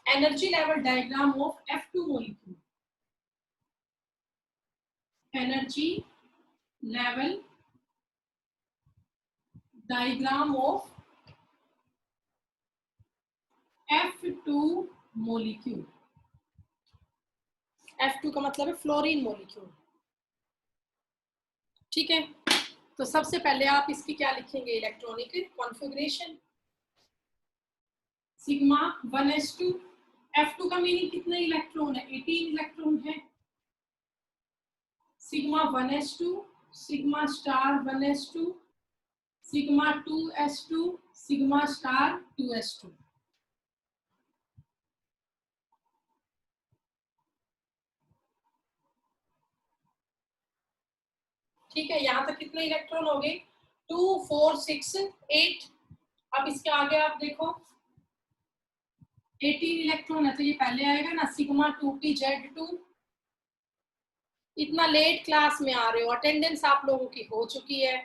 Energy level diagram of F2 molecule, energy level diagram of F2 molecule. F2 का मतलब है fluorine molecule. ठीक है, तो सबसे पहले आप इसकी क्या लिखेंगे, electronic configuration, sigma 1s2। F2 का मीनिंग कितने इलेक्ट्रॉन है, 18 इलेक्ट्रॉन है। Sigma 1s2, sigma star 1s2, sigma 2s2, sigma star 2s2। ठीक है, यहां तक कितने इलेक्ट्रॉन हो गए, 2 4 6 8। अब इसके आगे आप देखो 18 इलेक्ट्रॉन है, तो ये पहले आएगा ना, सिग्मा 2p-Z2। इतना लेट क्लास में आ रहे हो, अटेंडेंस आप लोगों की हो चुकी है।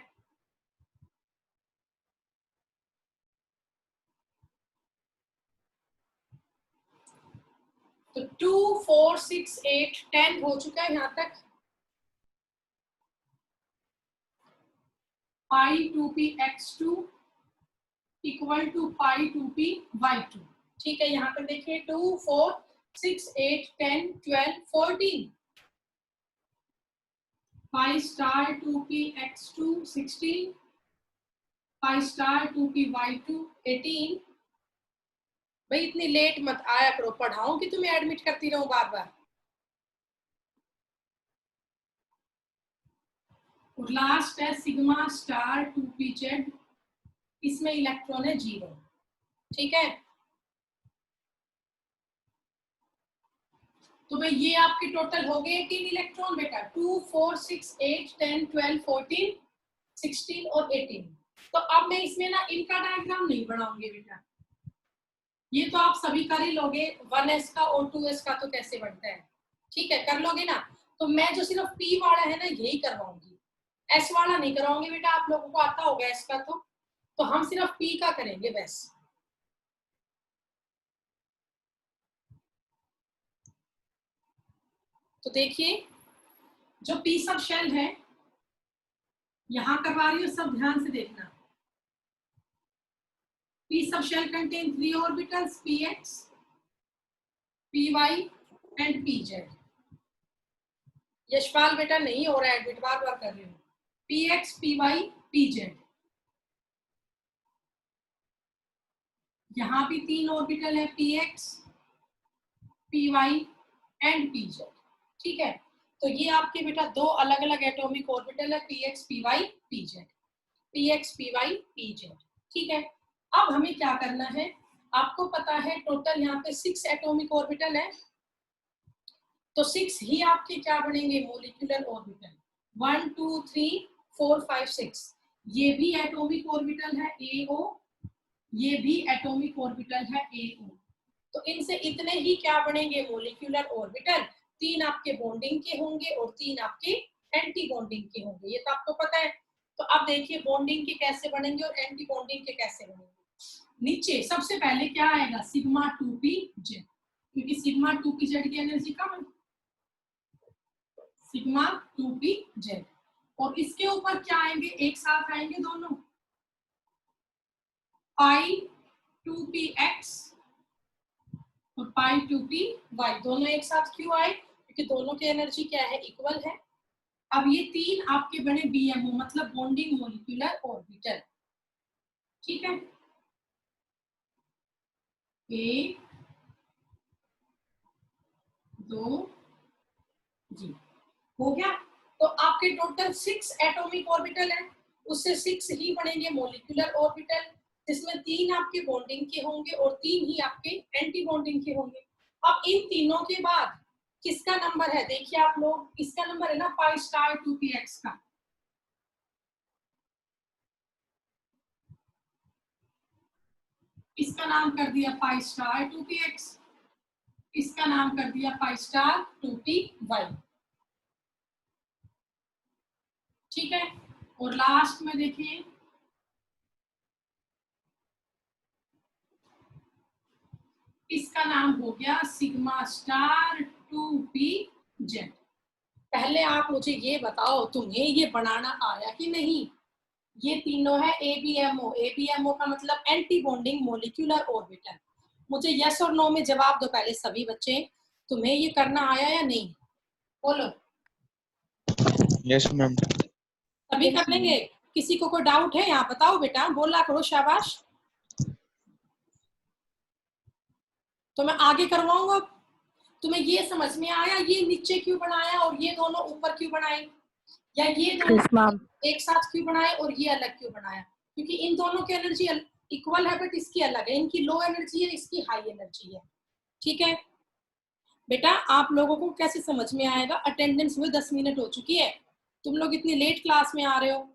तो 2 4 6 8 10 हो चुका है यहाँ तक। Pi 2px2 equal to pi 2py2। ठीक है, यहाँ पर देखिए 2 4 6 8 10 12 14। Pi star 2px2 16, pi star 2py2 18। भाई इतनी लेट मत आया करो, पढ़ाऊं कि तुम्हें एडमिट करती रहूं बार बार। और लास्ट है सिग्मा स्टार 2pz, इसमें इलेक्ट्रॉन है 0। ठीक है, तो भाई ये आपके टोटल हो गए 18 इलेक्ट्रॉन बेटा, 2 4 6 8 10 12 14 16 और 18। तो अब मैं इसमें ना इनका डायग्राम नहीं बनाऊंगी बेटा, ये तो आप सभी कर ही लोगे, 1s का और 2s का तो कैसे बनता है। ठीक है, कर लोगे ना। तो मैं जो सिर्फ p वाला है ना यही करवाऊंगी, s वाला नहीं करवाऊंगी बेटा, आप लोगों को आता होगा s का। तो हम सिर्फ p का करेंगे बस। तो देखिए जो p सब शेल है यहां करवा रही हूँ, सब ध्यान से देखना। p सब shell contain 3 orbitals, px, py and pz। Yashpal बेटा नहीं हो रहा है एडमिट, बार बार कर रही हूँ। px, py, pz, यहाँ भी 3 ऑर्बिटल है, px, py एंड pz। ठीक है, तो ये आपके बेटा दो अलग अलग एटॉमिक ऑर्बिटल है, px, py, pz, px, py, pz। ठीक है, अब हमें क्या करना है, आपको पता है टोटल यहाँ पे 6 एटॉमिक ऑर्बिटल है, तो 6 ही आपके क्या बनेंगे, मोलिकुलर ऑर्बिटल। 1 2 3 4 5 6, ये भी एटॉमिक ऑर्बिटल है AO, ये भी एटॉमिक ऑर्बिटल है AO। तो इनसे इतने ही क्या बनेंगे, मोलिकुलर ऑर्बिटल। 3 आपके बॉन्डिंग के होंगे और 3 आपके एंटी बॉन्डिंग के होंगे, ये तो आपको पता है। तो अब देखिए बॉन्डिंग के कैसे बनेंगे और एंटी बॉन्डिंग के कैसे बनेंगे। नीचे सबसे पहले क्या आएगा, सिग्मा 2pz, क्योंकि सिग्मा 2pz की एनर्जी कम है, सिग्मा 2pz। और इसके ऊपर क्या आएंगे, एक साथ आएंगे दोनों, पाई 2px और पाई 2py। दोनों एक साथ क्यों आए, क्योंकि दोनों की एनर्जी क्या है, इक्वल है। अब ये 3 आपके बने BMO, मतलब बॉन्डिंग मोलिकुलर ऑर्बिटल। ठीक है, 1 2 जी, हो गया। तो आपके टोटल 6 एटॉमिक ऑर्बिटल है, उससे 6 ही बनेंगे मोलिकुलर ऑर्बिटल, जिसमें 3 आपके बॉन्डिंग के होंगे और 3 ही आपके एंटी बॉन्डिंग के होंगे। अब इन तीनों के बाद किसका नंबर है, देखिए आप लोग, इसका नंबर है ना पाई स्टार 2px का। इसका नाम कर दिया पाई स्टार 2px, इसका नाम कर दिया पाई स्टार 2py। ठीक है, और लास्ट में देखिए इसका नाम हो गया सिग्मा स्टार 2p जेड। पहले आप मुझे ये बताओ तुम्हें ये बनाना आया कि नहीं। ये तीनों है ABMO। ABMO का मतलब एंटी बॉन्डिंग मोलिक्यूलर ऑर्बिटल। मुझे यस और नो में जवाब दो पहले सभी बच्चे, तुम्हें ये करना आया या नहीं, बोलो। Yes ma'am. सभी कर लेंगे, किसी को कोई डाउट है यहाँ बताओ बेटा, बोला करो, शाबाश। तो मैं आगे करवाऊंगा। तुम्हें ये समझ में आया ये नीचे क्यों बनाया और ये दोनों ऊपर क्यों बनाए, या ये दोनों एक साथ क्यों बनाए और ये अलग क्यों बनाया? क्योंकि इन दोनों की एनर्जी इक्वल है बट इसकी अलग है, इनकी लो एनर्जी है, इसकी हाई एनर्जी है। ठीक है बेटा, आप लोगों को कैसे समझ में आएगा? अटेंडेंस हुए 10 मिनट हो चुकी है, तुम लोग इतनी लेट क्लास में आ रहे हो।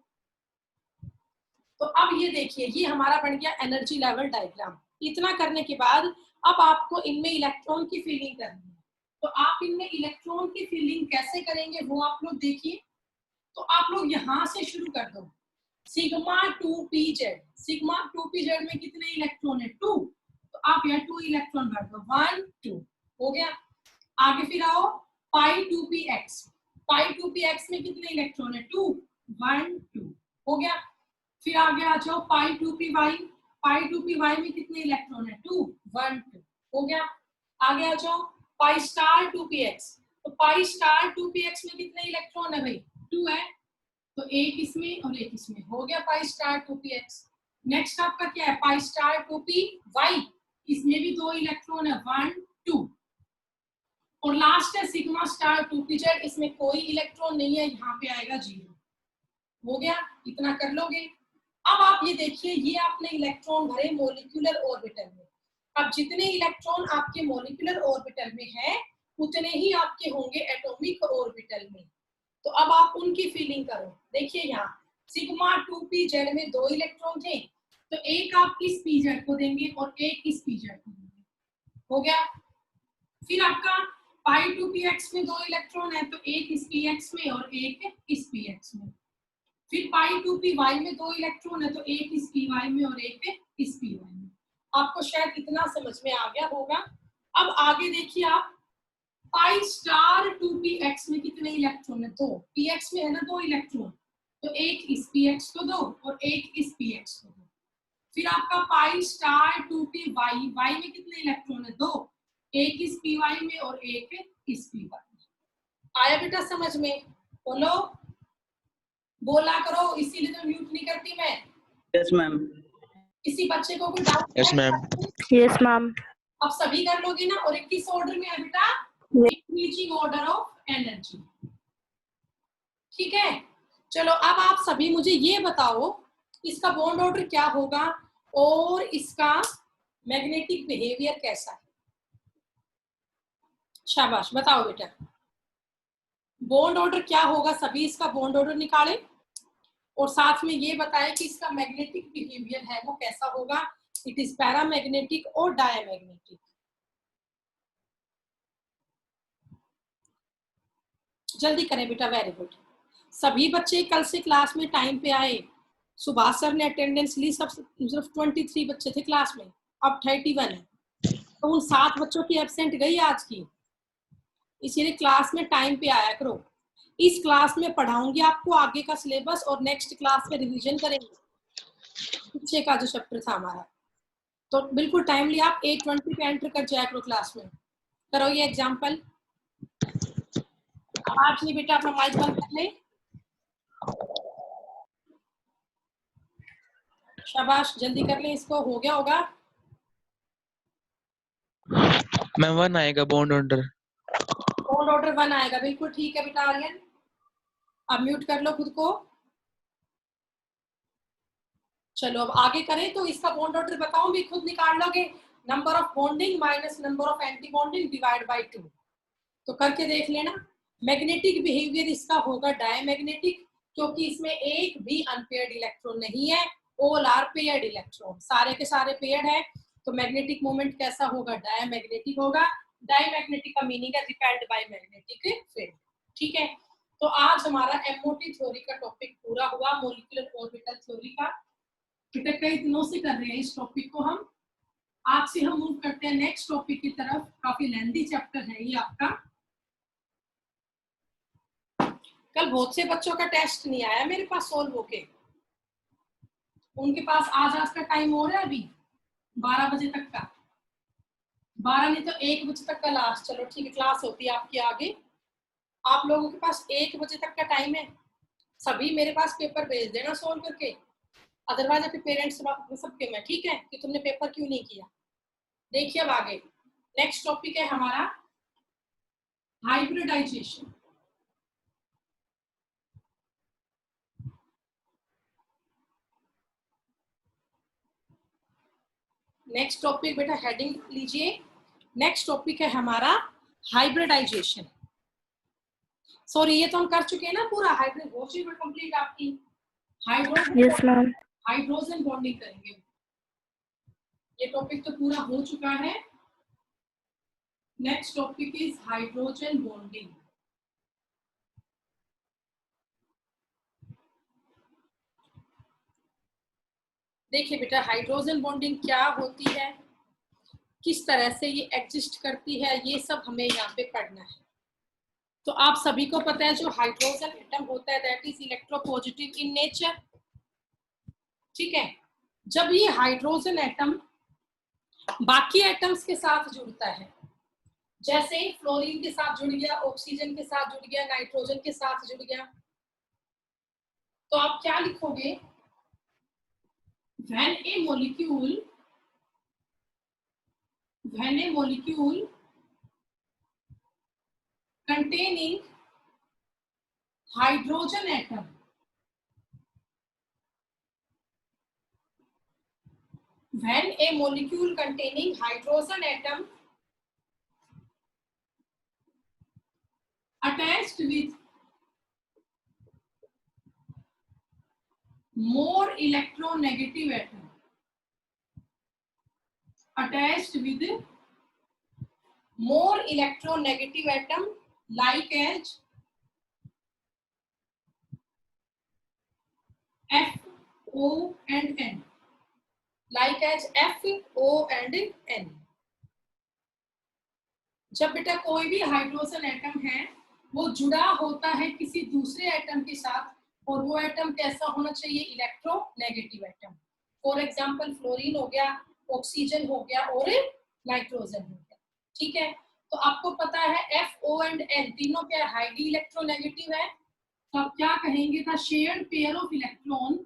तो अब ये देखिए, ये हमारा बन गया एनर्जी लेवल डायग्राम। इतना करने के बाद अब आपको इनमें इलेक्ट्रॉन की फीलिंग करनी है। तो आप इनमें इलेक्ट्रॉन की फीलिंग कैसे करेंगे वो आप लोग देखिए। तो आप लोग यहां से शुरू कर दो, सिग्मा 2pz। सिग्मा 2pz में कितने इलेक्ट्रॉन है? 2। तो आप यहाँ 2 इलेक्ट्रॉन भर दो, 1 2 हो गया। आगे फिर आओ पाई 2px। पाई 2px में कितने इलेक्ट्रॉन है? 2 1 2 हो गया। फिर आगे आ जाओ पाई 2py। पाई 2py में कितने इलेक्ट्रॉन है? 2 1 2 हो गया। आगे आ जाओ पाई स्टार 2px। तो पाई स्टार 2px में कितने इलेक्ट्रॉन है भाई? 2 है, तो एक इसमें और एक इसमें, हो गया पाई स्टार 2px। नेक्स्ट आपका क्या है? Pi star 2py। इसमें भी 2 इलेक्ट्रॉन है, 1 2। और लास्ट है सिग्मा स्टार 2pz। इसमें कोई इलेक्ट्रॉन नहीं है, यहाँ पे आएगा 0। हो गया, इतना कर लोगे। अब आप ये देखिए, ये आपने इलेक्ट्रॉन भरे मोलिकुलर ऑर्बिटल में। अब जितने इलेक्ट्रॉन आपके मोलिकुलर ऑर्बिटल में है उतने ही आपके होंगे एटॉमिक ऑर्बिटल में। तो अब आप उनकी फीलिंग करो। देखिए यहाँ सिग्मा 2pz में 2 इलेक्ट्रॉन थे, तो एक आप इस pz को देंगे और एक इस pz को देंगे। हो गया। फिर आपका पाई 2px में 2 इलेक्ट्रॉन है, तो एक इस px में और एक इस px में। फिर पाई 2py में 2 इलेक्ट्रॉन है, तो एक इस py में और एक इस py में। आपको शायद इतना समझ में आ गया होगा। अब आगे देखिए आप, पाई स्टार 2px में कितने इलेक्ट्रॉन है? 2। px में है ना 2 इलेक्ट्रॉन, तो एक इस px को दो और एक इस px को दो। फिर आपका पाई स्टार 2py। y में कितने इलेक्ट्रॉन है? 2। एक इस py में और एक इस py में। आया बेटा समझ में? बोलो, बोला करो, इसीलिए तो म्यूट नहीं करती मैं। Yes ma'am. किसी बच्चे को कोई doubt? Yes ma'am. Yes ma'am. अब सभी कर लोगे ना? और किस ऑर्डर में है बेटा? Increasing order of energy. ठीक है, चलो अब आप सभी मुझे ये बताओ इसका बॉन्ड ऑर्डर क्या होगा और इसका मैग्नेटिक बिहेवियर कैसा है। शाबाश, बताओ बेटा, बॉन्ड ऑर्डर क्या होगा? सभी इसका बॉन्ड ऑर्डर निकाले और साथ में ये बताएं कि इसका मैग्नेटिक बिहेवियर है वो कैसा होगा। इट इज पैरामैग्नेटिक और डायमैग्नेटिक। जल्दी करें बेटा, वेरी गुड। सभी बच्चे कल से क्लास में टाइम पे आए। सुभाष सर ने अटेंडेंस ली, सब सिर्फ 23 बच्चे थे क्लास में, अब 31 है, तो उन 7 बच्चों की एब्सेंट गई आज की। इसीलिए क्लास में टाइम पे आया करो। इस क्लास में पढ़ाऊंगी आपको आगे का सिलेबस और नेक्स्ट क्लास में रिवीजन करेंगे पीछे का जो चैप्टर था हमारा। तो बिल्कुल टाइमली आप 8:20 पे एंटर कर जाया करो क्लास में। करो ये एग्जाम्पल। आज नहीं बेटा, अपना माइक बंद कर ले। शाबाश, जल्दी कर ले इसको, हो गया होगा। मैम 1 आएगा बॉन्ड ऑर्डर। बॉन्ड ऑर्डर 1 आएगा, बिल्कुल ठीक है बेटा आर्यन। अब म्यूट कर लो खुद को। चलो अब आगे करें। तो इसका बॉन्ड ऑर्डर बताऊं भी, खुद निकाल लोगे। Number of bonding minus number of anti bonding divide by 2। तो करके देख लेना। मैग्नेटिक बिहेवियर इसका होगा डायमैग्नेटिक, क्योंकि इसमें एक भी अनपेयर्ड इलेक्ट्रॉन नहीं है, ऑल आर पेयर्ड इलेक्ट्रॉन, सारे के सारे पेयर्ड है। तो मैग्नेटिक मोमेंट कैसा होगा? डायमैग्नेटिक होगा। डायमैग्नेटिक का मीनिंग है रिपेल्ड बाय मैग्नेटिक फील्ड। ठीक है, तो आज हमारा एमओटी थ्योरी का टॉपिक पूरा हुआ, मॉलिक्यूलर ऑर्बिटल थ्योरी का। बेटा कई दिनों से कर रहे हैं इस टॉपिक को हम, आज से हम मूव करते हैं नेक्स्ट टॉपिक की तरफ। काफी लेंथी चैप्टर है ये आपका। कल बहुत से बच्चों का टेस्ट नहीं आया मेरे पास सोल्व होके, उनके पास आज का टाइम हो रहा है अभी 12 बजे तक का, 12 नहीं तो 1 बजे तक का लास्ट। चलो ठीक है, क्लास होती है आपकी आगे। आप लोगों के पास 1 बजे तक का टाइम है। सभी मेरे पास पेपर भेज देना सोल्व करके, अदरवाइज आपके पेरेंट्स से सबके में, ठीक है, कि तुमने पेपर क्यों नहीं किया। देखिए अब आगे नेक्स्ट टॉपिक है हमारा हाइब्रिडाइजेशन। नेक्स्ट टॉपिक बेटा हेडिंग लीजिए। नेक्स्ट टॉपिक है हमारा हाइब्रिडाइजेशन। सॉरी ये तो हम कर चुके हैं ना पूरा। हाइब्रिड वॉशिंग कंप्लीट आपकी। Yes ma'am. हाइड्रोजन बॉन्डिंग करेंगे, ये टॉपिक तो पूरा हो चुका है। Next topic is hydrogen bonding. देखिए बेटा हाइड्रोजन बॉन्डिंग क्या होती है, किस तरह से ये एग्जिस्ट करती है, ये सब हमें यहाँ पे पढ़ना है। तो आप सभी को पता है जो हाइड्रोजन एटम होता है that is electropositive in nature, ठीक है। जब ये हाइड्रोजन एटम बाकी एटम्स के साथ जुड़ता है, जैसे फ्लोरीन के साथ जुड़ गया, ऑक्सीजन के साथ जुड़ गया, नाइट्रोजन के साथ जुड़ गया, तो आप क्या लिखोगे, when a molecule containing hydrogen atom attached with more electronegative atom like as F, O and N, like as F, O and N। जब बेटा कोई भी हाइड्रोजन एटम है वो जुड़ा होता है किसी दूसरे एटम के साथ, और वो एटम कैसा होना चाहिए, electronegative atom. For example fluorine हो गया, ऑक्सीजन हो गया और नाइट्रोजन हो गया, ठीक है। तो आपको पता है F, O एंड N तीनों क्या हाईली इलेक्ट्रोनेगेटिव है, तो आप क्या कहेंगे, the shared pair of electron,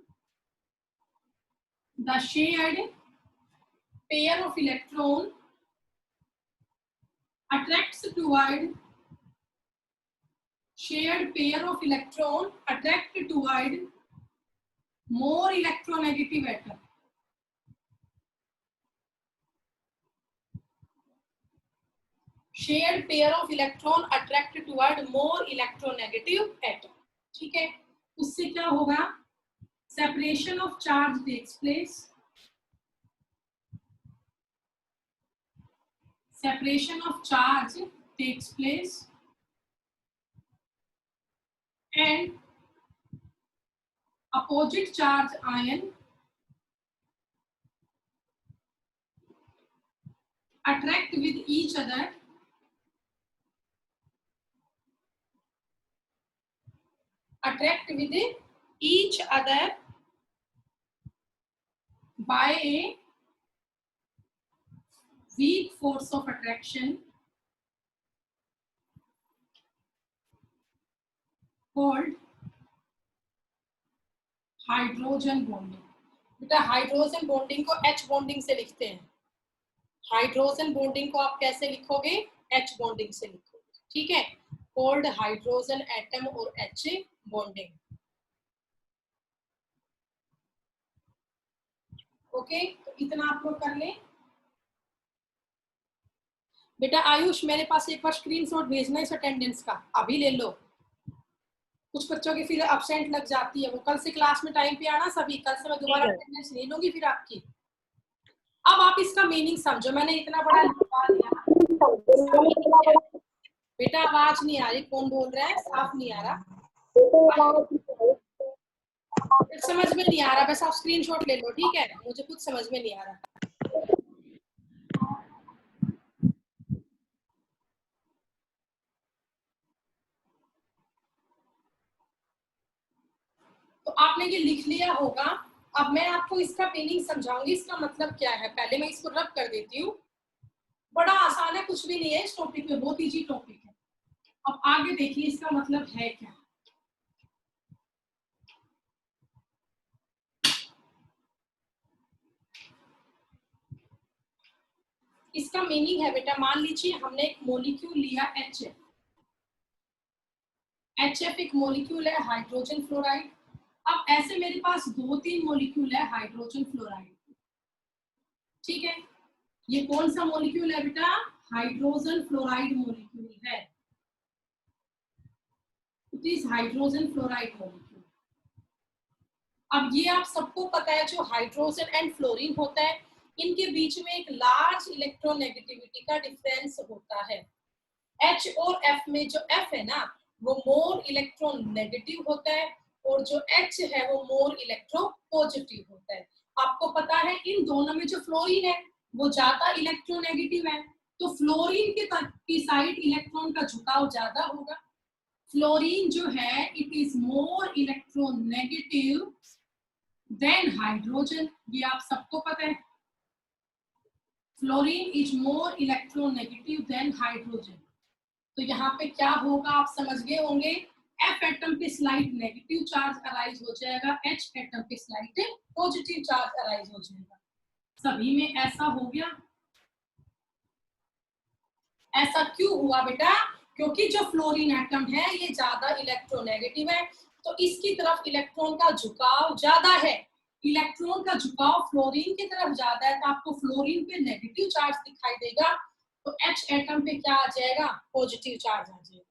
the shared pair of electron attracts toward shared pair of electron attract toward more electronegative atom। shared pair of electron attract toward more electronegative atom, ठीक है। उससे क्या होगा, separation of charge takes place, separation of charge takes place and opposite charge ion attract with each other by a weak force of attraction called hydrogen bonding. बेटा hydrogen bonding को H bonding से लिखते हैं, hydrogen bonding को आप कैसे लिखोगे, H bonding से लिखोगे, ठीक है। कॉल्ड हाइड्रोजन एटम और H बॉन्डिंग, ओके। तो इतना आप लोग कर लें। बेटा आयुष मेरे पास एक बार स्क्रीनशॉट भेजना इस अटेंडेंस का, अभी ले लो। कुछ बच्चों की फिर अब्सेंट लग जाती है, वो कल से क्लास में टाइम पे आना सभी, कल से मैं दोबारा अटेंडेंस ले लूंगी फिर आपकी। अब आप इसका मीनिंग समझो, मैंने इतना बड़ा लिखवा दिया। बेटा आवाज नहीं आ रही, कौन बोल रहा है, साफ नहीं आ रहा, समझ में नहीं आ रहा, बस आप स्क्रीनशॉट ले लो, ठीक है, मुझे कुछ समझ में नहीं आ रहा। तो आपने ये लिख लिया होगा। अब मैं आपको इसका मीनिंग समझाऊंगी, इसका मतलब क्या है। पहले मैं इसको रब कर देती हूँ। बड़ा आसान है, कुछ भी नहीं है इस टॉपिक में, बहुत इजी टॉपिक है। अब आगे देखिए इसका मतलब है क्या। इसका मीनिंग है बेटा, मान लीजिए हमने एक मॉलिक्यूल लिया HF। HF एक मॉलिक्यूल है हाइड्रोजन फ्लोराइड। अब ऐसे मेरे पास 2-3 मॉलिक्यूल है हाइड्रोजन फ्लोराइड। ठीक है, ये कौन सा मॉलिक्यूल है बेटा? हाइड्रोजन फ्लोराइड मॉलिक्यूल है। It is hydrogen fluoride molecule. अब ये आप सबको पता है, जो हाइड्रोजन एंड फ्लोरीन होता है, इनके बीच में एक लार्ज इलेक्ट्रोनेगेटिविटी का डिफरेंस होता है। H और F में जो F है ना, वो मोर इलेक्ट्रोनेगेटिव होता है, और जो H है वो मोर इलेक्ट्रोपॉजिटिव होता है। आपको पता है इन दोनों में जो फ्लोरीन है वो ज्यादा इलेक्ट्रोनेगेटिव है, तो फ्लोरीन की साइड इलेक्ट्रॉन का झुकाव ज्यादा होगा। फ्लोरीन जो है it is more electronegative than hydrogen, ये आप सबको पता है। Fluorine is more electronegative than hydrogen. तो यहाँ पे क्या होगा आप समझ गए होंगे। F एटम पे स्लाइड नेगेटिव चार्ज अराइज हो जाएगा, H एटम पे स्लाइड पॉजिटिव चार्ज अराइज हो जाएगा। सभी में ऐसा हो गया। ऐसा क्यों हुआ बेटा? क्योंकि जो फ्लोरीन एटम है ये ज्यादा इलेक्ट्रोनेगेटिव है, तो इसकी तरफ इलेक्ट्रॉन का झुकाव ज्यादा है। इलेक्ट्रॉन का झुकाव फ्लोरीन की तरफ ज्यादा है, तो आपको फ्लोरीन पे नेगेटिव चार्ज दिखाई देगा, तो H एटम पे क्या आ जाएगा? पॉजिटिव चार्ज आ जाएगा।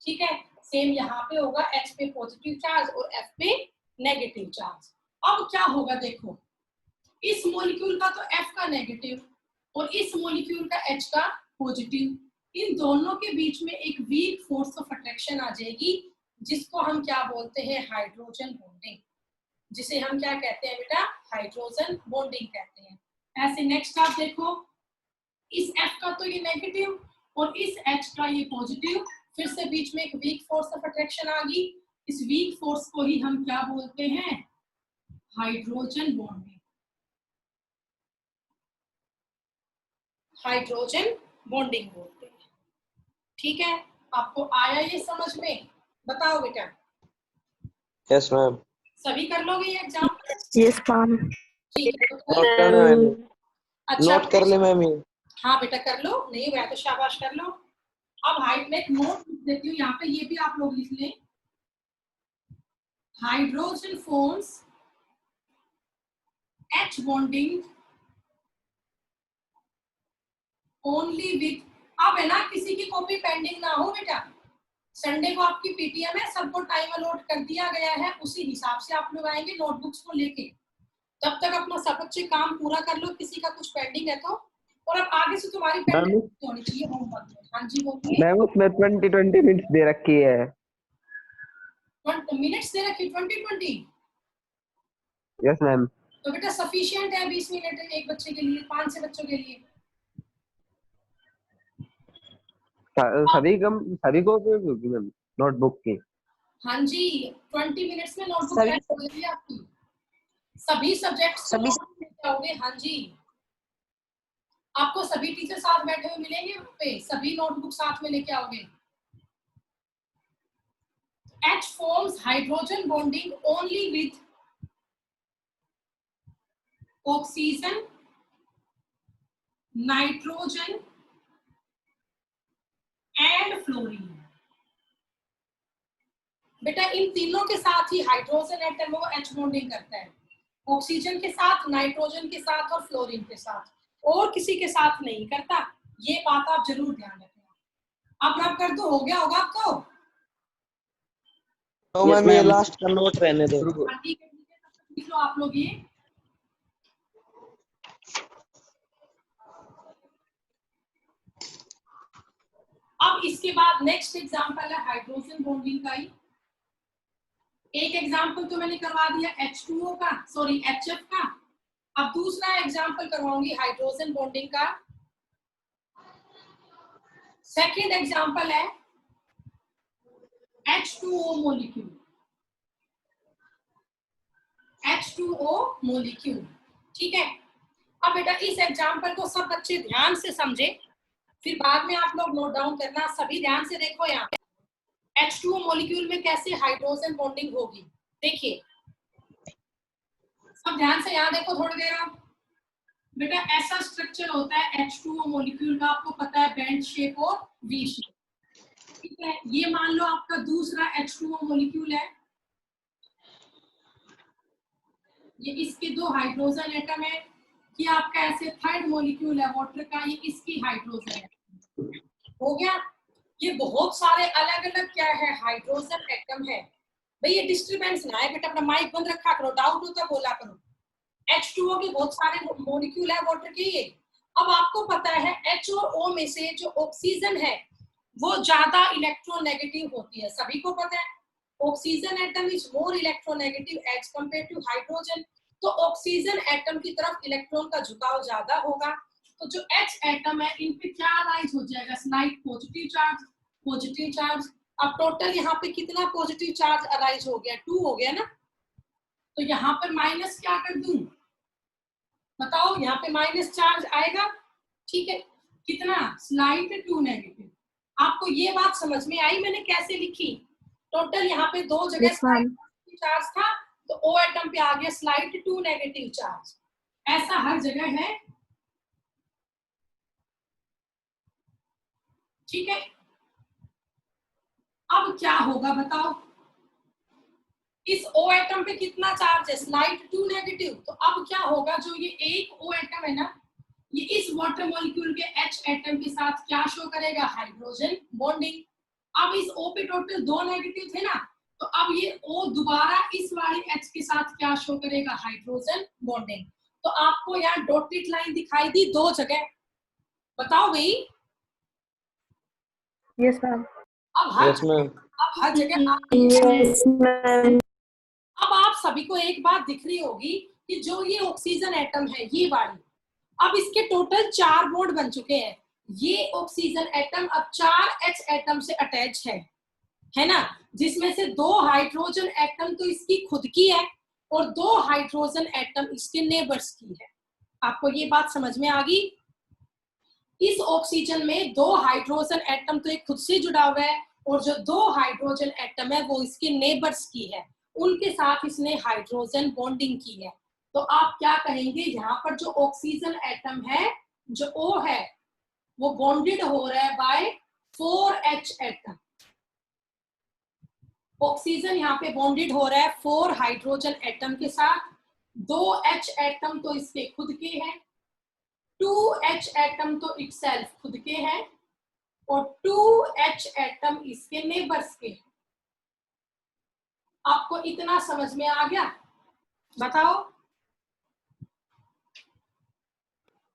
ठीक है, सेम यहाँ पे होगा, H पे पॉजिटिव चार्ज और F पे नेगेटिव चार्ज। अब क्या होगा देखो, इस मॉलिक्यूल का तो F का नेगेटिव और इस मॉलिक्यूल का H का पॉजिटिव, इन दोनों के बीच में एक वीक फोर्स ऑफ अट्रैक्शन आ जाएगी, जिसको हम क्या बोलते हैं? Hydrogen bonding. जिसे हम क्या कहते हैं बेटा? हाइड्रोजन बॉन्डिंग कहते हैं। ऐसे नेक्स्ट आप देखो, इस F का तो ये नेगेटिव और इस H का ये पॉजिटिव, फिर से बीच में एक वीक फोर्स ऑफ अट्रैक्शन आ गई। इस वीक फोर्स को ही हम क्या बोलते हैं? Hydrogen bonding. हाइड्रोजन बॉन्डिंग बोलते हैं। ठीक है, आपको आया ये समझ में? बताओ बेटा। Yes ma'am. सभी कर लोगे ये एग्जाम? Yes, ma'am. ठीक है, तो नोट करना मैम, अच्छा नोट कर ले मैम ये। हाँ बेटा कर लो, नहीं हुआ तो शाबाश कर लो। अब हाइट में एक नोट लिख देती हूँ यहाँ पे, ये भी आप लोग लिख लें। Hydrogen forms H bonding only with, अब है ना किसी की कॉपी पेंडिंग ना हो बेटा। संडे को आपकी पीटीएम है, सबको टाइम अलॉट कर दिया गया है, उसी हिसाब से आप लोग आएंगे नोटबुक्स को लेके। तब तक अपना सब बच्चे काम पूरा कर लो, किसी का कुछ पेंडिंग है तो। और अब आगे से तुम्हारी पेंडिंग होनी चाहिए होमवर्क में। हाँ जी बोलिए। मैम उसमें 20 मिनट्स दे रखी है। मिनट्स दे रखी 20। Yes ma'am. तो बेटा सफिशिएंट है 20 मिनट एक बच्चे के लिए, 5 से बच्चों के लिए। सभी को होगी मैम नोटबुक की। हाँ जी, 20 मिनट्स में नोटबुक रेडी हो जाएगी आपकी। सभी सब्जेक्ट्स को नोटबुक लेके आओगे। हाँ जी, आपको सभी टीचर साथ बैठे हुए मिलेंगे वहाँ पे, सभी नोटबुक साथ में लेके आओगे। H forms hydrogen bonding only with oxygen, nitrogen and fluorine। बेटा इन तीनों के साथ ही हाइड्रोजन एटम वो H बॉन्डिंग करता है, ऑक्सीजन के साथ, नाइट्रोजन के साथ और फ्लोरीन के साथ, और किसी के साथ नहीं करता। ये बात आप जरूर ध्यान रखना। अब रब कर दो, हो गया होगा आपको? तो मैम ये लास्ट का नोट रहने दो। ठीक है, लिख लो आप लोग ये। अब इसके बाद नेक्स्ट एग्जांपल है हाइड्रोजन बॉन्डिंग का ही। एक एग्जांपल तो मैंने करवा दिया H2O का, सॉरी HF का। अब दूसरा एग्जांपल करवाऊंगी हाइड्रोजन बॉन्डिंग का। सेकंड एग्जांपल है H2O मॉलिक्यूल। H2O molecule. ठीक है, अब बेटा इस एग्जाम्पल को सब बच्चे ध्यान से समझे, फिर बाद में आप लोग नोट डाउन करना। सभी ध्यान से देखो यहाँ पे H2O मॉलिक्यूल में कैसे हाइड्रोजन बॉन्डिंग होगी। देखिए सब ध्यान से यहाँ देखो थोड़ी देर आप। बेटा ऐसा स्ट्रक्चर होता है H2O मॉलिक्यूल का, आपको पता है बेंड शेप और वी शेप। ठीक है, ये मान लो आपका दूसरा H2O मॉलिक्यूल है, ये इसके 2 हाइड्रोजन एटम है। कि आपका ऐसे थर्ड मॉलिक्यूल है वाटर का, ये इसकी हाइड्रोजन है। हो गया, ये बहुत सारे अलग अलग क्या है हाइड्रोजन एटम है। भाई ये डिस्टरबेंस ना है बेटा, अपना माइक बंद रखा करो, डाउट होता बोला करो। H2O के बहुत सारे मॉलिक्यूल है वाटर के ये। अब आपको पता है H और O में से जो ऑक्सीजन है वो ज्यादा इलेक्ट्रोनेगेटिव होती है, सभी को पता है। Oxygen atom is more electronegative as compare to hydrogen. तो ऑक्सीजन एटम की तरफ इलेक्ट्रॉन का झुकाव ज्यादा होगा। तो जो H एटम है इन पे क्या अराइज हो जाएगा, slight positive charge, positive charge. अब टोटल यहाँ पे कितना पॉजिटिव चार्ज अराइज हो गया, 2 हो गया ना। तो यहाँ पर माइनस क्या कर दूं, बताओ, यहाँ पे माइनस चार्ज आएगा। ठीक है, कितना, स्लाइट 2 नेगेटिव। आपको ये बात समझ में आई मैंने कैसे लिखी। टोटल यहाँ पे 2 जगह चार्ज था, तो O एटम पे आ गया स्लाइट 2 नेगेटिव चार्ज। ऐसा हर जगह है। ठीक है, अब क्या होगा बताओ, इस O एटम पे कितना चार्ज है, स्लाइट 2 नेगेटिव। तो अब क्या होगा, जो ये एक O एटम है ना, ये इस वाटर मॉलिक्यूल के H एटम के साथ क्या शो करेगा, हाइड्रोजन बॉन्डिंग। अब इस O पे टोटल 2 नेगेटिव थे ना, तो अब ये O दोबारा इस वाली H के साथ क्या शो करेगा, हाइड्रोजन बॉन्डिंग। तो आपको यहाँ डॉटेड लाइन दिखाई दी 2 जगह, बताओ भाई। Yes ma'am. अब हर जगह यस मैम। अब आप सभी को एक बात दिख रही होगी कि जो ये ऑक्सीजन एटम है ये वाली, अब इसके टोटल 4 बॉन्ड बन चुके हैं। ये ऑक्सीजन एटम अब 4 H एटम से अटैच है ना, जिसमें से 2 हाइड्रोजन एटम तो इसकी खुद की है और 2 हाइड्रोजन एटम इसके नेबर्स की है। आपको ये बात समझ में आ गई। इस ऑक्सीजन में 2 हाइड्रोजन एटम तो एक खुद से जुड़ा हुआ है और जो 2 हाइड्रोजन एटम है वो इसके नेबर्स की है, उनके साथ इसने हाइड्रोजन बॉन्डिंग की है। तो आप क्या कहेंगे, यहाँ पर जो ऑक्सीजन एटम है, जो O है, वो बॉन्डेड हो रहा है बाय 4H एटम। ऑक्सीजन यहाँ पे बॉन्डेड हो रहा है 4 हाइड्रोजन एटम के साथ। 2H एटम तो इसके खुद के हैं, 2H एटम तो इटसेल्फ खुद के हैं और 2H एटम इसके नेबर्स के हैं। आपको इतना समझ में आ गया, बताओ।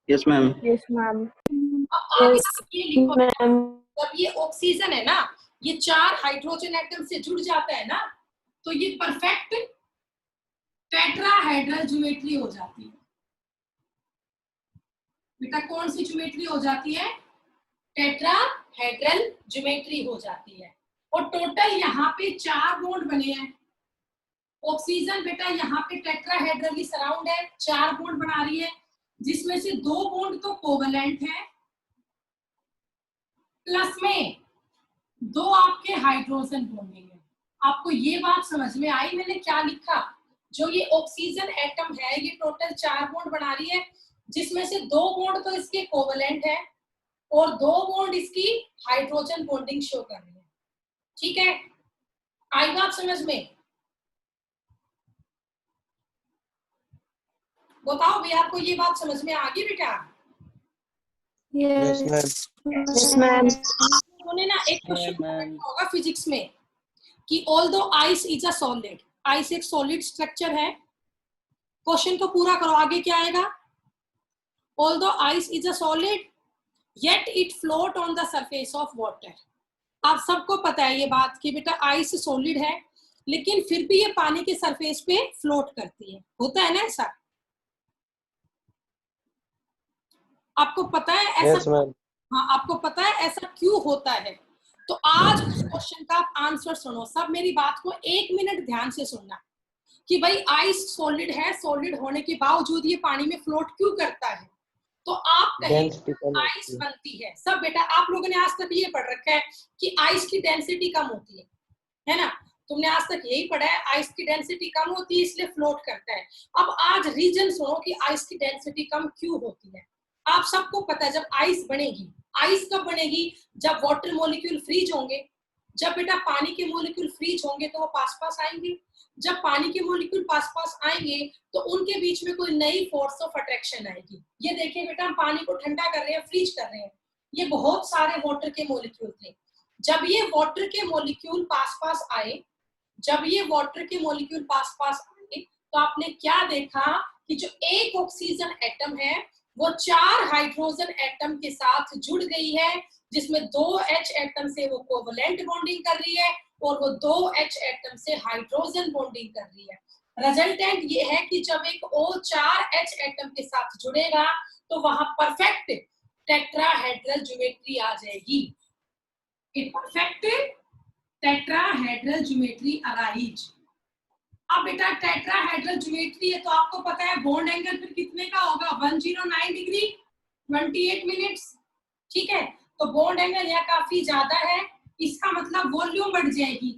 Yes ma'am. Yes ma'am. अब ये लिखो, जब ये ऑक्सीजन है ना, ये 4 हाइड्रोजन एटम से जुड़ जाता है ना, तो ये परफेक्ट टेट्राहेड्रल ज्योमेट्री हो जाती है। बेटा कौन सी ज्योमेट्री हो जाती है, टेट्राहेड्रल ज्योमेट्री हो जाती है। और टोटल यहाँ पे 4 बॉन्ड बने हैं। ऑक्सीजन बेटा यहाँ पे टेट्राहेड्रली सराउंड है, 4 बॉन्ड बना रही है, जिसमें से 2 बॉन्ड तो कोवेलेंट है, प्लस में 2 आपके हाइड्रोजन बॉन्डिंग है। आपको ये बात समझ में आई मैंने क्या लिखा, जो ये ऑक्सीजन एटम है ये टोटल 4 बॉन्ड बना रही है, जिसमें से 2 बॉन्ड तो इसके कोवेलेंट है और 2 बॉन्ड इसकी हाइड्रोजन बॉन्डिंग शो कर रही है। ठीक है, आई बात समझ में, बताओ भैया आपको ये बात समझ में आ गई बेटा। Yes ma'am. उन्होंने ना एक क्वेश्चन होगा फिजिक्स में कि although ice is a solid, ice एक सॉलिड स्ट्रक्चर है। क्वेश्चन को पूरा करो, आगे क्या आएगा, although ice is a solid yet it float on the surface of water. आप सबको पता है ये बात कि बेटा आइस सॉलिड है लेकिन फिर भी ये पानी के सरफेस पे फ्लोट करती है, होता है ना ऐसा। आपको पता है ऐसा? Yes ma'am. हाँ, आपको पता है ऐसा क्यों होता है? तो आज क्वेश्चन का आप आंसर सुनो, सब मेरी बात को 1 मिनट ध्यान से सुनना। कि भाई आइस सॉलिड है, सॉलिड होने के बावजूद ये पानी में फ्लोट क्यों करता है, तो आप कहेंगे आइस बनती है। सब बेटा आप लोगों ने आज तक ये पढ़ रखा है कि आइस की डेंसिटी कम होती है ना, तुमने आज तक यही पढ़ा है, आइस की डेंसिटी कम होती है इसलिए फ्लोट करता है। अब आज रीजन सुनो कि आइस की डेंसिटी कम क्यों होती है। आप सबको पता है जब आइस बनेगी, आइस कब बनेगी, जब वाटर मॉलिक्यूल फ्रीज होंगे। जब बेटा पानी के मॉलिक्यूल फ्रीज होंगे तो वो पास पास आएंगे, जब पानी के मॉलिक्यूल पास पास आएंगे तो उनके बीच में कोई नई फोर्स ऑफ अट्रैक्शन आएगी। ये देखिए बेटा हम पानी को ठंडा कर रहे हैं, फ्रीज कर रहे हैं, ये बहुत सारे वाटर के मॉलिक्यूल थे। जब ये वाटर के मॉलिक्यूल पास पास आए, जब ये वाटर के मॉलिक्यूल पास पास आए तो आपने क्या देखा कि जो एक ऑक्सीजन एटम है वो 4 हाइड्रोजन एटम के साथ जुड़ गई है, जिसमें 2 H एटम से वो कोवलेंट बॉन्डिंग कर रही है और वो 2 H एटम से हाइड्रोजन बॉन्डिंग कर रही है। रिजल्टेंट ये है कि जब एक O4 H एटम के साथ जुड़ेगा तो वहां परफेक्ट टेट्राहेड्रल ज्योमेट्री आ जाएगी। Perfect tetrahedral geometry arise. अब बेटा टेट्राहेड्रल ज्योमेट्री है तो आपको पता है बॉन्ड एंगल फिर कितने का होगा, 109 डिग्री 28 मिनट्स। ठीक है, तो बॉन्ड एंगल यहाँ काफी ज्यादा है, इसका मतलब वॉल्यूम बढ़ जाएगी।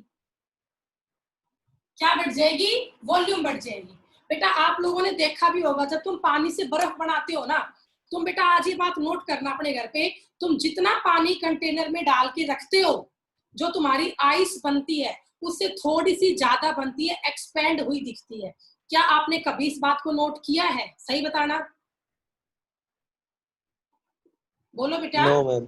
क्या बढ़ जाएगी, वॉल्यूम बढ़ जाएगी। बेटा आप लोगों ने देखा भी होगा जब तुम पानी से बर्फ बनाते हो ना, तुम बेटा आज ये बात नोट करना अपने घर पे, तुम जितना पानी कंटेनर में डाल के रखते हो, जो तुम्हारी आइस बनती है उससे थोड़ी सी ज्यादा बनती है, एक्सपेंड हुई दिखती है। क्या आपने कभी इस बात को नोट किया है, सही बताना, बोलो बेटा। No ma'am.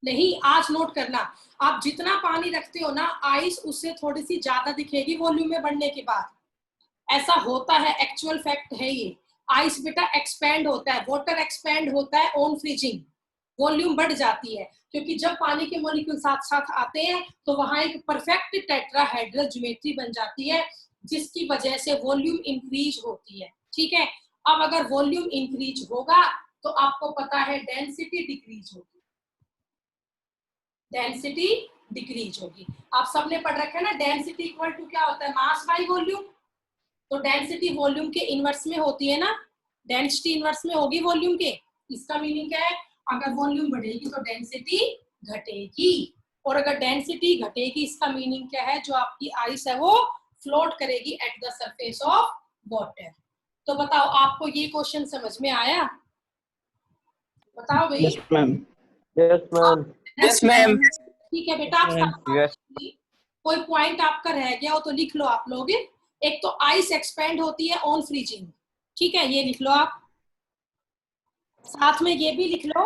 नहीं, आज नोट करना, आप जितना पानी रखते हो ना आइस उससे थोड़ी सी ज्यादा दिखेगी वॉल्यूम में बढ़ने के बाद। ऐसा होता है, एक्चुअल फैक्ट है ये। आइस बेटा एक्सपेंड होता है, वाटर एक्सपेंड होता है ऑन फ्रीजिंग, वॉल्यूम बढ़ जाती है, क्योंकि जब पानी के मॉलिक्यूल साथ साथ आते हैं तो वहां एक परफेक्ट टेट्राहेड्रल ज्योमेट्री बन जाती है, जिसकी वजह से वॉल्यूम इंक्रीज होती है। ठीक है, अब अगर वॉल्यूम इंक्रीज होगा तो आपको पता है डेंसिटी डिक्रीज होगी, डेंसिटी डिक्रीज होगी। आप सबने पढ़ रखा है ना, डेंसिटी इक्वल टू क्या होता है, मास बाय वॉल्यूम। तो डेंसिटी वॉल्यूम के इनवर्स में होती है ना, डेंसिटी इनवर्स में होगी वॉल्यूम के। इसका मीनिंग क्या है, अगर वॉल्यूम बढ़ेगी तो डेंसिटी घटेगी, और अगर डेंसिटी घटेगी इसका मीनिंग क्या है, जो आपकी आइस है वो फ्लोट करेगी at the surface of water. तो बताओ आपको ये क्वेश्चन समझ में आया, बताओ भाई। Yes, ma'am. Yes ma'am. Yes ma'am. ठीक है बेटा, आप Yes. कोई पॉइंट आपका रह गया हो तो लिख लो आप लोग। एक तो आइस एक्सपेंड होती है ऑन फ्रीजिंग, ठीक है, ये लिख लो आप। साथ में ये भी लिख लो,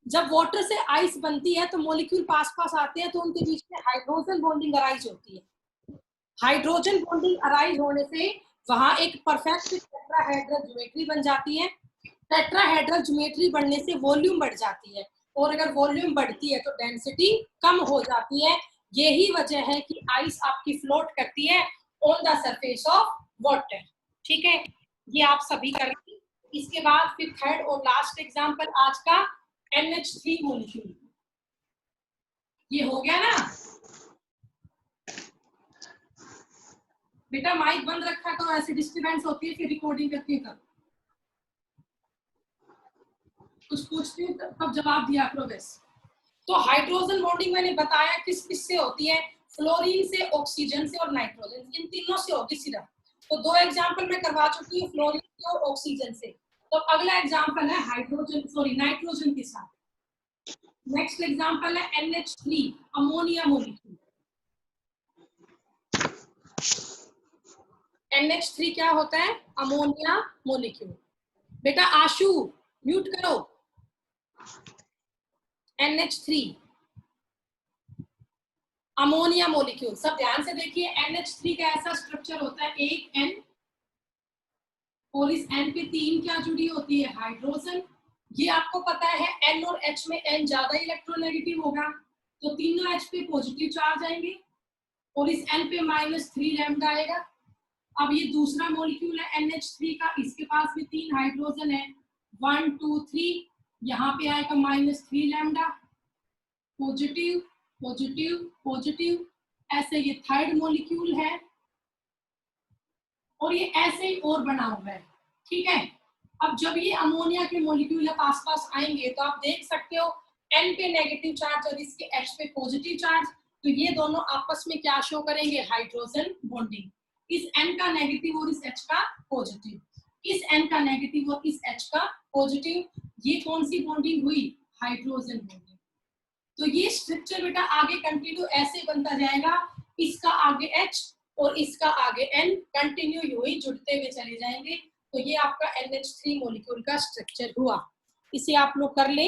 जब वाटर से आइस बनती है तो मॉलिक्यूल पास पास आते हैं तो उनके बीच में हाइड्रोजन बॉन्डिंग अराइज होती है। हाइड्रोजन बॉन्डिंग अराइज होने से वहां एक परफेक्ट टेट्राहेड्रल ज्योमेट्री बन जाती है। टेट्राहेड्रल ज्योमेट्री बढ़ने से वॉल्यूम बढ़ जाती है, और अगर वॉल्यूम बढ़ती है तो डेंसिटी कम हो जाती है। यही वजह है कि आइस आपकी फ्लोट करती है on the surface of water. ठीक है, ये आप सभी करेंगे। इसके बाद फिर थर्ड और लास्ट एग्जांपल आज का NH3 मॉलिक्यूल। ये हो गया ना बेटा, माइक बंद रखा तो ऐसे डिस्टर्बेंस होती है फिर रिकॉर्डिंग करती है। तब कुछ पूछती हूँ तब जवाब दिया करो बस। तो हाइड्रोजन बॉन्डिंग मैंने बताया किस किस से होती है, फ्लोरीन से, ऑक्सीजन से और नाइट्रोजन, इन तीनों से होगी सिर्फ। तो 2 एग्जांपल मैं करवा चुकी हूँ, फ्लोरीन से और ऑक्सीजन से। तो अगला एग्जांपल है नाइट्रोजन के साथ। नेक्स्ट एग्जांपल है NH3 अमोनिया मॉलिक्यूल। NH3 क्या होता है, अमोनिया मॉलिक्यूल। बेटा आशु म्यूट करो। NH3 अमोनिया मॉलिक्यूल, सब ध्यान से देखिए। NH3 का ऐसा स्ट्रक्चर होता है, एक N और इस N पे 3 क्या जुड़ी होती है, हाइड्रोजन। ये आपको पता है N और H में N ज्यादा इलेक्ट्रोनेगेटिव होगा तो तीनों H पे पॉजिटिव चार्ज आएंगे, और इस N पे -3 लैम्डा आएगा। अब ये दूसरा मॉलिक्यूल है NH3 का, इसके पास भी 3 हाइड्रोजन है, 1 2 3, यहाँ पे आएगा -3 लैम्डा, पॉजिटिव पॉजिटिव पॉजिटिव। ऐसे ये थर्ड मॉलिक्यूल है, और ये ऐसे ही और बना हुआ है, ठीक है। अब जब ये अमोनिया के मॉलिक्यूल पास पास आएंगे तो आप देख सकते हो N पे नेगेटिव चार्ज और इसके H पे पॉजिटिव चार्ज, तो ये दोनों आपस में क्या शो करेंगे, हाइड्रोजन बॉन्डिंग। इस N का नेगेटिव और इस H का पॉजिटिव, इस N का नेगेटिव और इस H का पॉजिटिव, ये कौन सी बॉन्डिंग हुई, हाइड्रोजन बॉन्डिंग। तो ये स्ट्रक्चर बेटा आगे कंटिन्यू ऐसे बनता जाएगा, इसका आगे H और इसका आगे N, कंटिन्यू यू ही जुड़ते हुए चले जाएंगे। तो ये आपका NH3 मॉलिक्यूल का स्ट्रक्चर हुआ। इसे आप लोग कर ले।